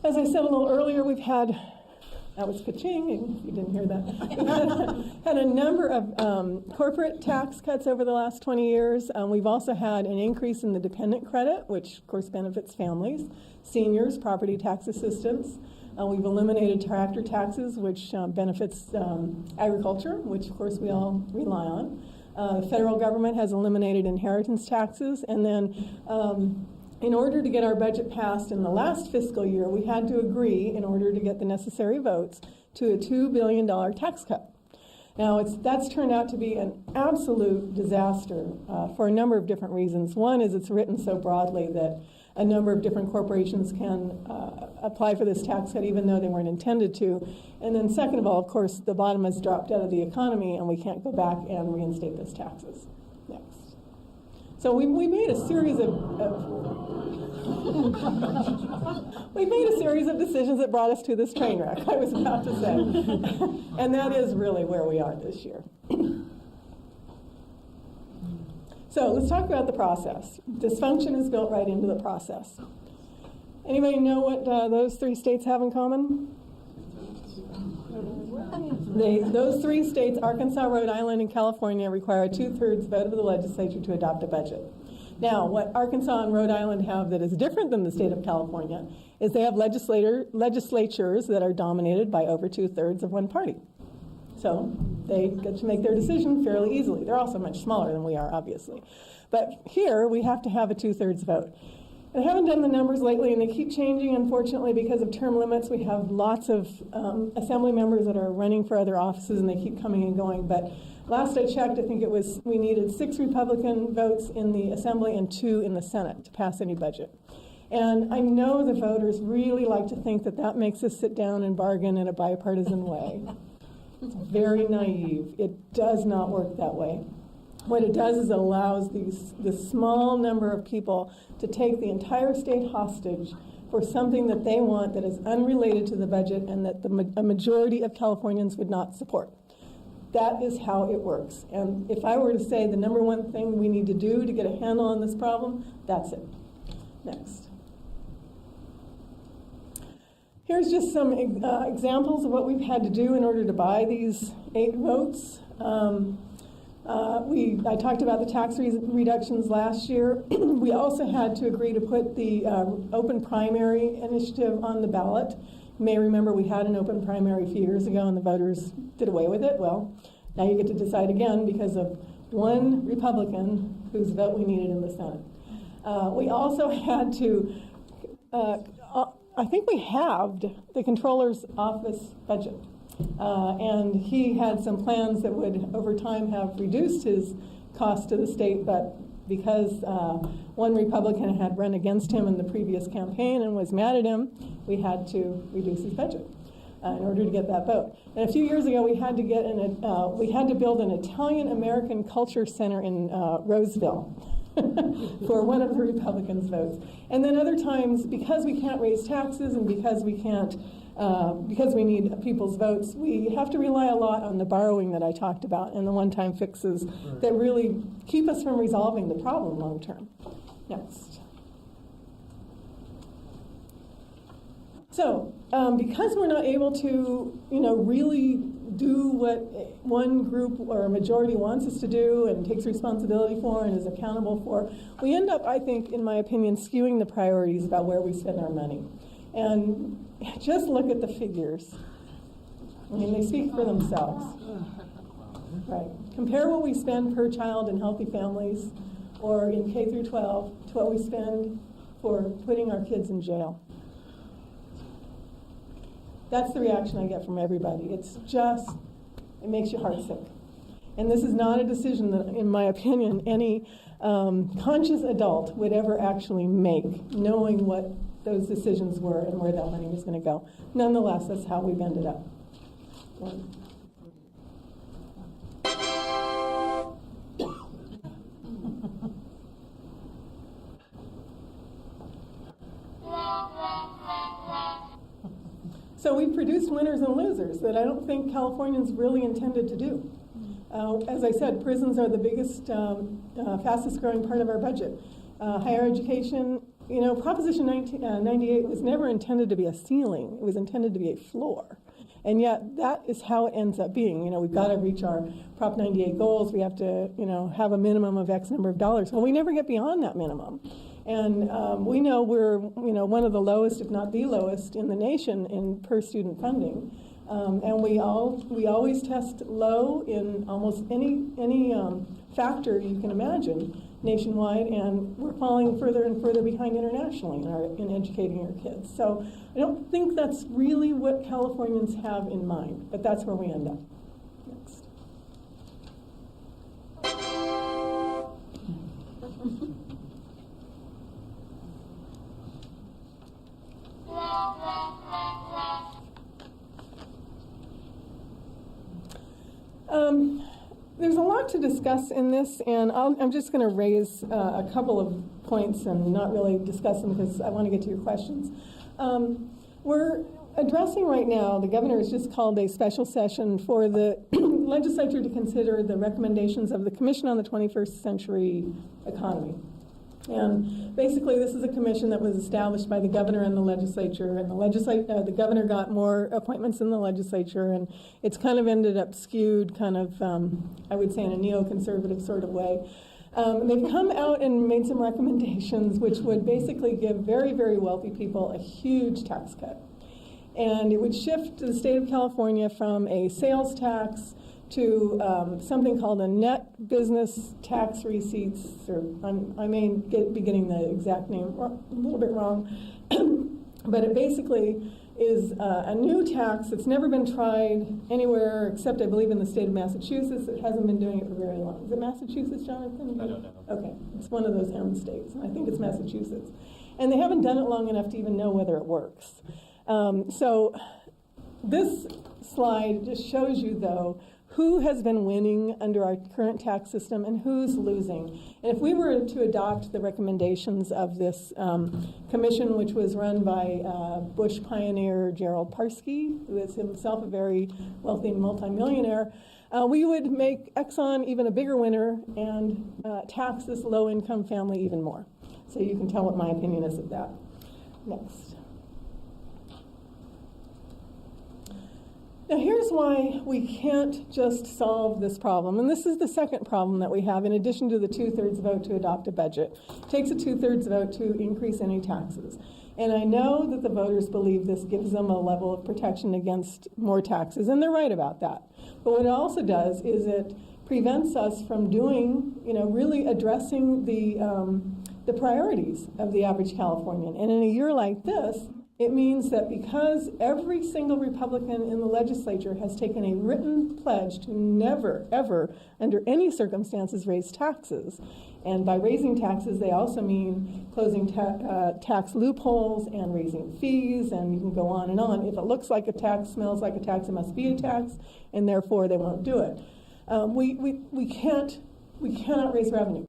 As I said a little earlier, we've had, that was ka-ching, if you didn't hear that, we've had a number of corporate tax cuts over the last 20 years. We've also had an increase in the dependent credit, which of course benefits families, seniors, property tax assistance. We've eliminated tractor taxes, which benefits agriculture, which of course we all rely on. The federal government has eliminated inheritance taxes, and then in order to get our budget passed in the last fiscal year, we had to agree, in order to get the necessary votes, to a $2 billion tax cut. Now, that's turned out to be an absolute disaster for a number of different reasons. One is it's written so broadly that a number of different corporations can apply for this tax cut even though they weren't intended to. And then second of all, of course, the bottom has dropped out of the economy and we can't go back and reinstate those taxes. Next. So we made a series of we made a series of decisions that brought us to this train wreck, I was about to say. And that is really where we are this year. So let's talk about the process. Dysfunction is built right into the process. Anybody know what those three states have in common? Those three states, Arkansas, Rhode Island, and California, require a 2/3 vote of the legislature to adopt a budget. Now, what Arkansas and Rhode Island have that is different than the state of California is they have legislatures that are dominated by over 2/3 of one party. So they get to make their decision fairly easily. They're also much smaller than we are, obviously. But here, we have to have a 2/3 vote. I haven't done the numbers lately, and they keep changing, unfortunately, because of term limits. We have lots of assembly members that are running for other offices, and they keep coming and going. But last I checked, I think it was we needed 6 Republican votes in the Assembly and 2 in the Senate to pass any budget. And I know the voters really like to think that that makes us sit down and bargain in a bipartisan way. It's very naive. It does not work that way. What it does is it allows this small number of people to take the entire state hostage for something that they want that is unrelated to the budget and that a majority of Californians would not support. That is how it works. And if I were to say the number one thing we need to do to get a handle on this problem, that's it. Next. Here's just some examples of what we've had to do in order to buy these 8 votes. I talked about the tax reductions last year. We also had to agree to put the open primary initiative on the ballot. You may remember we had an open primary a few years ago and the voters did away with it. Well, now you get to decide again because of one Republican whose vote we needed in the Senate. We also had to, I think we halved the Comptroller's office budget. And he had some plans that would, over time, have reduced his cost to the state, but because one Republican had run against him in the previous campaign and was mad at him, we had to reduce his budget in order to get that vote. And a few years ago, we had to build an Italian-American Culture Center in Roseville for one of the Republicans' votes. And then other times, because we can't raise taxes and because we can't because we need people's votes, we have to rely a lot on the borrowing that I talked about and the one-time fixes that really keep us from resolving the problem long term. Next. So, because we're not able to, really do what one group or a majority wants us to do and takes responsibility for and is accountable for, we end up, I think, in my opinion, skewing the priorities about where we spend our money. And just look at the figures. I mean, they speak for themselves. Right. Compare what we spend per child in healthy families or in K through 12 to what we spend for putting our kids in jail. That's the reaction I get from everybody. It makes you heartsick. And this is not a decision that, in my opinion, any conscious adult would ever actually make, knowing what those decisions were and where that money was going to go. Nonetheless, that's how we've ended up. So we've produced winners and losers that I don't think Californians really intended to do. As I said, prisons are the biggest, fastest growing part of our budget. Higher education You know, Proposition 98 was never intended to be a ceiling. It was intended to be a floor. And yet that is how it ends up being. You know, we've got to reach our Prop 98 goals. We have to, you know, have a minimum of X number of dollars. Well, we never get beyond that minimum. And we know we're, you know, one of the lowest, if not the lowest, in the nation in per student funding. And we always test low in almost any factor you can imagine nationwide, and we're falling further and further behind internationally in educating our kids. So I don't think that's really what Californians have in mind, but that's where we end up. Next. There's a lot to discuss in this, and I'm just going to raise a couple of points and not really discuss them because I want to get to your questions. We're addressing right now, the governor has just called a special session for the legislature to consider the recommendations of the Commission on the 21st Century Economy. And basically, this is a commission that was established by the governor and the legislature, and the governor got more appointments in the legislature, and it's kind of ended up skewed, kind of, I would say, in a neoconservative sort of way. They've come out and made some recommendations which would basically give very, very wealthy people a huge tax cut. And it would shift the state of California from a sales tax to something called a net business tax receipts, or I may be getting the exact name a little bit wrong, but it basically is a new tax that's never been tried anywhere except, I believe, in the state of Massachusetts. It hasn't been doing it for very long. Is it Massachusetts, Jonathan? I don't know. Okay, it's one of those M states, and I think it's Massachusetts. And they haven't done it long enough to even know whether it works. So this slide just shows you, though, who has been winning under our current tax system and who's losing. And if we were to adopt the recommendations of this commission, which was run by Bush pioneer Gerald Parsky, who is himself a very wealthy multimillionaire, we would make Exxon even a bigger winner and tax this low-income family even more. So you can tell what my opinion is of that. Next. Now here's why we can't just solve this problem, and this is the second problem that we have in addition to the 2/3 vote to adopt a budget. It takes a 2/3 vote to increase any taxes. And I know that the voters believe this gives them a level of protection against more taxes, and they're right about that. But what it also does is it prevents us from doing, really addressing the priorities of the average Californian. And in a year like this, it means that because every single Republican in the legislature has taken a written pledge to never, ever, under any circumstances, raise taxes, and by raising taxes, they also mean closing tax loopholes and raising fees, and you can go on and on. If it looks like a tax, smells like a tax, it must be a tax, and therefore they won't do it. We cannot raise revenue.